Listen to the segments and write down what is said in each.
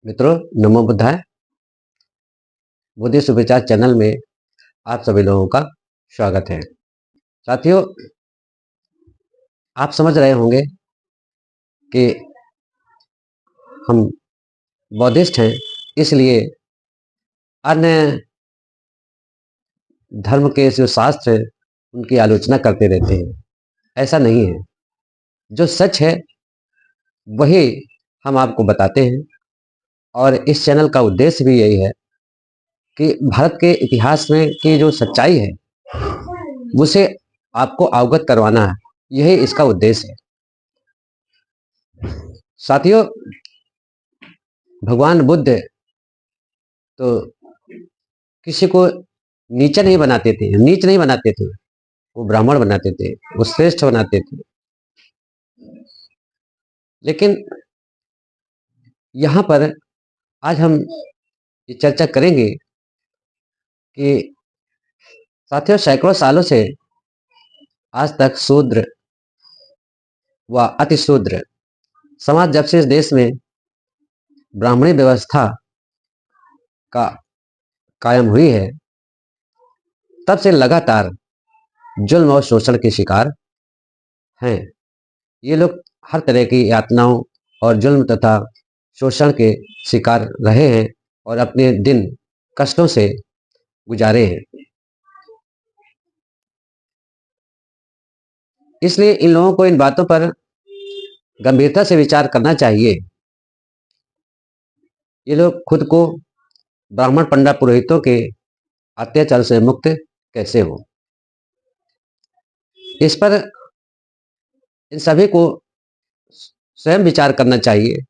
मित्रों, नमो बुद्धाय। बुद्धि सुविचार चैनल में आप सभी लोगों का स्वागत है। साथियों, आप समझ रहे होंगे कि हम बौद्धिस्ट हैं, इसलिए अन्य धर्म के जो शास्त्र हैं उनकी आलोचना करते रहते हैं। ऐसा नहीं है। जो सच है वही हम आपको बताते हैं, और इस चैनल का उद्देश्य भी यही है कि भारत के इतिहास में की जो सच्चाई है उसे आपको अवगत करवाना है। यही इसका उद्देश्य है। साथियों, भगवान बुद्ध तो किसी को नीचा नहीं बनाते थे, नीच नहीं बनाते थे। वो ब्राह्मण बनाते थे, वो श्रेष्ठ बनाते थे। लेकिन यहाँ पर आज हम ये चर्चा करेंगे कि साथियों, सैकड़ों सालों से आज तक शूद्र व अतिशूद्र समाज जब से इस देश में ब्राह्मणी व्यवस्था का कायम हुई है, तब से लगातार जुल्म और शोषण के शिकार हैं। ये लोग हर तरह की यातनाओं और जुल्म तथा शोषण के शिकार रहे हैं और अपने दिन कष्टों से गुजारे हैं। इसलिए इन लोगों को इन बातों पर गंभीरता से विचार करना चाहिए। ये लोग खुद को ब्राह्मण पंडा पुरोहितों के अत्याचार से मुक्त कैसे हो, इस पर इन सभी को स्वयं विचार करना चाहिए।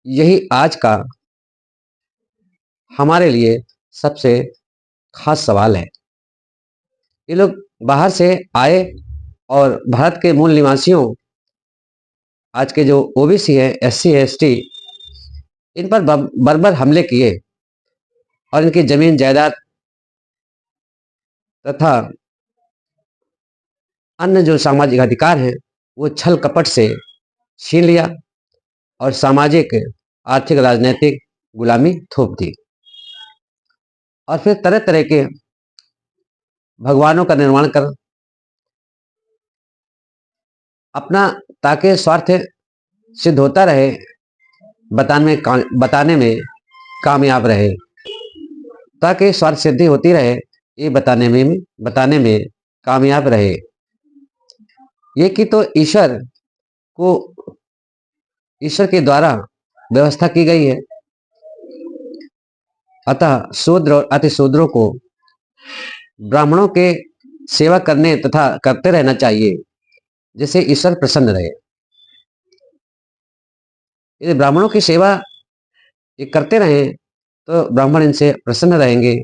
यही आज का हमारे लिए सबसे खास सवाल है। ये लोग बाहर से आए और भारत के मूल निवासियों, आज के जो ओबीसी है, एससी एसटी, इन पर बर्बर हमले किए और इनकी जमीन जायदाद तथा अन्य जो सामाजिक अधिकार हैं वो छल कपट से छीन लिया और सामाजिक, आर्थिक, राजनीतिक गुलामी थोप दी। और फिर तरह तरह के भगवानों का निर्माण कर अपना, ताकि स्वार्थ सिद्ध होता रहे, बताने में कामयाब रहे, ताकि स्वार्थ सिद्धि होती रहे, ये बताने में कामयाब रहे। ये कि तो ईश्वर के द्वारा व्यवस्था की गई है। अतः शूद्र और अतिशूद्रों को ब्राह्मणों के सेवा करने तथा करते रहना चाहिए, जिससे ईश्वर प्रसन्न रहे। यदि ब्राह्मणों की सेवा ये करते रहें तो ब्राह्मण इनसे प्रसन्न रहेंगे,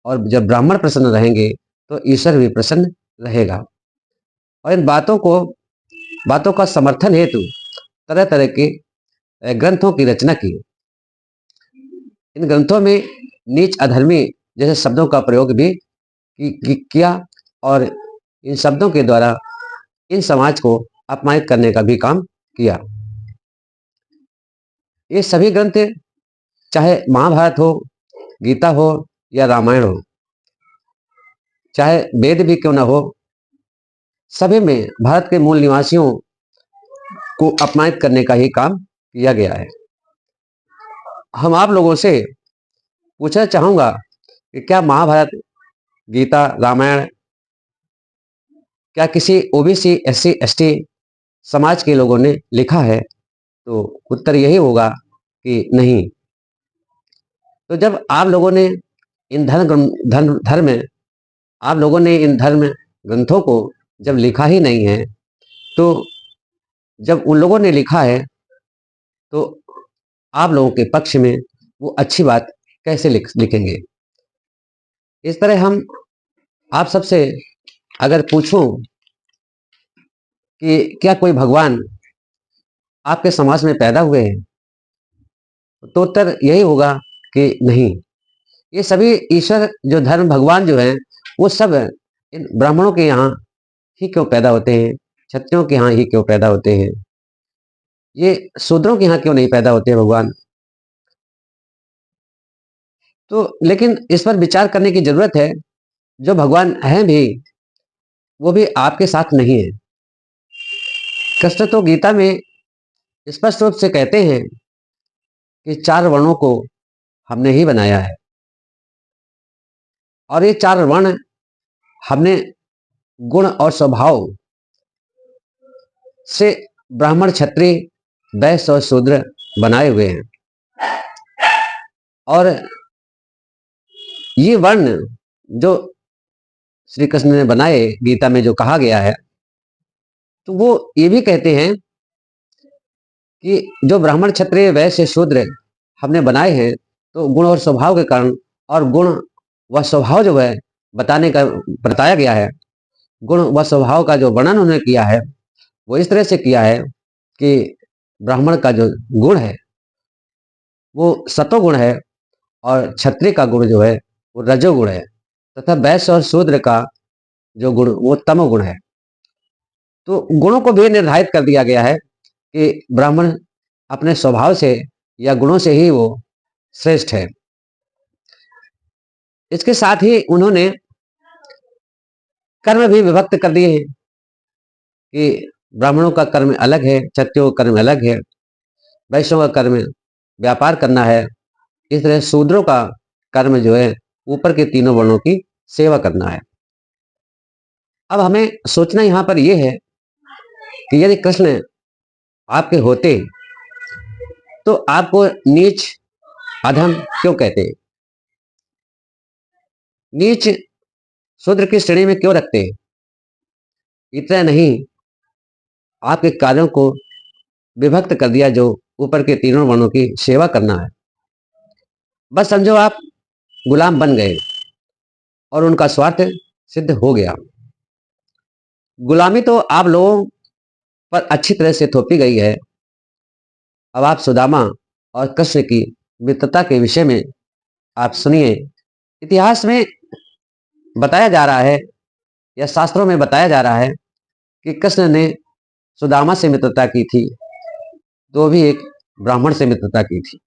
और जब ब्राह्मण प्रसन्न रहेंगे तो ईश्वर भी प्रसन्न रहेगा। और इन बातों का समर्थन हेतु तरह तरह के ग्रंथों की रचना की। इन ग्रंथों में नीच, अधर्मी जैसे शब्दों का प्रयोग भी किया, और इन शब्दों के द्वारा इन समाज को अपमानित करने का भी काम किया। ये सभी ग्रंथ, चाहे महाभारत हो, गीता हो या रामायण हो, चाहे वेद भी क्यों न हो, सभी में भारत के मूल निवासियों को अपमानित करने का ही काम किया गया है। हम आप लोगों से पूछना चाहूंगा कि क्या महाभारत, गीता, रामायण क्या किसी ओबीसी, एससी एसटी समाज के लोगों ने लिखा है? तो उत्तर यही होगा कि नहीं। तो जब आप लोगों ने इन आप लोगों ने इन धर्म ग्रंथों को जब लिखा ही नहीं है, तो जब उन लोगों ने लिखा है तो आप लोगों के पक्ष में वो अच्छी बात कैसे लिखेंगे? इस तरह हम आप सबसे अगर पूछूं कि क्या कोई भगवान आपके समाज में पैदा हुए हैं, तो उत्तर यही होगा कि नहीं। ये सभी ईश्वर, जो धर्म, भगवान जो है, वो सब इन ब्राह्मणों के यहाँ ही क्यों पैदा होते हैं, क्षत्रियों के यहाँ ही क्यों पैदा होते हैं, ये शूद्रों के यहाँ क्यों नहीं पैदा होते हैं भगवान? तो लेकिन इस पर विचार करने की जरूरत है, जो भगवान हैं भी वो भी आपके साथ नहीं है। कृष्ण तो गीता में स्पष्ट रूप से कहते हैं कि 4 वर्णों को हमने ही बनाया है, और ये 4 वर्ण हमने गुण और स्वभाव से ब्राह्मण, क्षत्रिय, वैश्य और शूद्र बनाए हुए हैं। और ये वर्ण जो श्री कृष्ण ने बनाए, गीता में जो कहा गया है, तो वो ये भी कहते हैं कि जो ब्राह्मण, क्षत्रिय, वैश्य, शूद्र हमने बनाए हैं, तो गुण और स्वभाव के कारण, और गुण व स्वभाव जो है बताया गया है, गुण व स्वभाव का जो वर्णन उन्होंने किया है वो इस तरह से किया है कि ब्राह्मण का जो गुण है वो सतोगुण है, और क्षत्रिय का गुण जो है वो रजोगुण है, तथा वैश्य और शूद्र का जो गुण वो तमोगुण है। तो गुणों को भी निर्धारित कर दिया गया है कि ब्राह्मण अपने स्वभाव से या गुणों से ही वो श्रेष्ठ है। इसके साथ ही उन्होंने कर्म भी विभक्त कर दिए हैं कि ब्राह्मणों का कर्म अलग है, क्षत्रियों का कर्म अलग है, वैश्यों का कर्म व्यापार करना है, इस तरह शूद्रों का कर्म जो है ऊपर के तीनों वर्णों की सेवा करना है। अब हमें सोचना यहां पर यह है कि यदि कृष्ण आपके होते तो आपको नीच, अधम क्यों कहते? नीच शूद्र की श्रेणी में क्यों रखते? इतना नहीं, आपके कार्यों को विभक्त कर दिया जो ऊपर के तीनों वर्णों की सेवा करना है। बस समझो आप गुलाम बन गए और उनका स्वार्थ सिद्ध हो गया। गुलामी तो आप लोगों पर अच्छी तरह से थोपी गई है। अब आप सुदामा और कृष्ण की मित्रता के विषय में आप सुनिए। इतिहास में बताया जा रहा है या शास्त्रों में बताया जा रहा है कि कृष्ण ने सुदामा से मित्रता की थी, तो भी एक ब्राह्मण से मित्रता की थी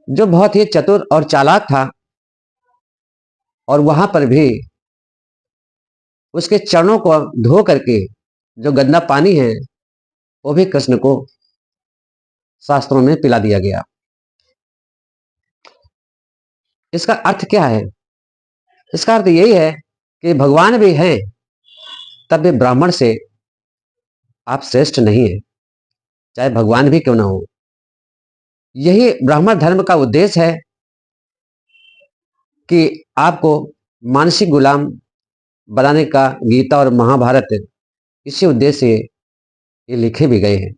जो बहुत ही चतुर और चालाक था, और वहां पर भी उसके चरणों को धो करके जो गंदा पानी है वो भी कृष्ण को शास्त्रों में पिला दिया गया। इसका अर्थ क्या है? इसका अर्थ यही है कि भगवान भी हैं तब भी ब्राह्मण से आप श्रेष्ठ नहीं है, चाहे भगवान भी क्यों ना हो। यही ब्राह्मण धर्म का उद्देश्य है कि आपको मानसिक गुलाम बनाने का गीता और महाभारत इसी उद्देश्य से ये लिखे भी गए हैं।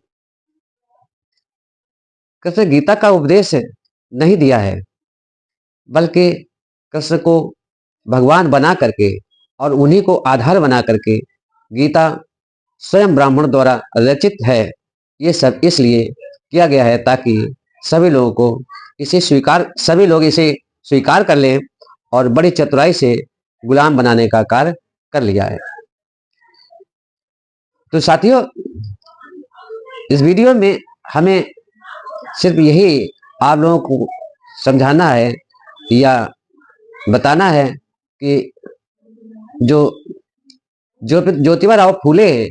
कृष्ण गीता का उपदेश नहीं दिया है, बल्कि कृष्ण को भगवान बना करके और उन्हीं को आधार बना करके गीता स्वयं ब्राह्मण द्वारा रचित है। ये सब इसलिए किया गया है ताकि सभी लोगों को सभी लोग इसे स्वीकार कर लें और बड़ी चतुराई से गुलाम बनाने का कार्य कर लिया है। तो साथियों, इस वीडियो में हमें सिर्फ यही आप लोगों को समझाना है या बताना है कि जो ज्योतिबा राव फूले हैं,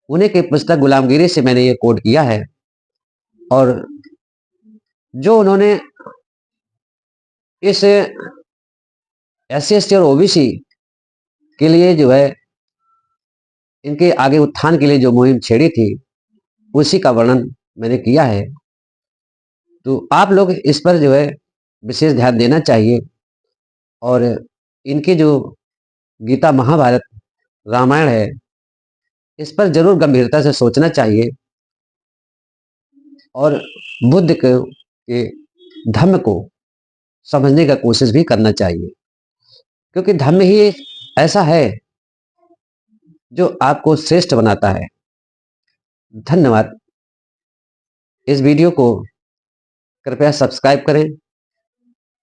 उन्हीं की पुस्तक गुलामगिरी से मैंने ये कोट किया है, और जो उन्होंने इस SC/ST और OBC के लिए जो है इनके आगे उत्थान के लिए जो मुहिम छेड़ी थी उसी का वर्णन मैंने किया है। तो आप लोग इस पर जो है विशेष ध्यान देना चाहिए, और इनकी जो गीता, महाभारत, रामायण है, इस पर जरूर गंभीरता से सोचना चाहिए, और बुद्ध के धम्म को समझने का कोशिश भी करना चाहिए, क्योंकि धम्म ही ऐसा है जो आपको श्रेष्ठ बनाता है। धन्यवाद। इस वीडियो को कृपया सब्सक्राइब करें,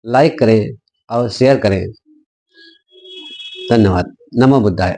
लाइक करें और शेयर करें। धन्यवाद। नमो बुद्धाय।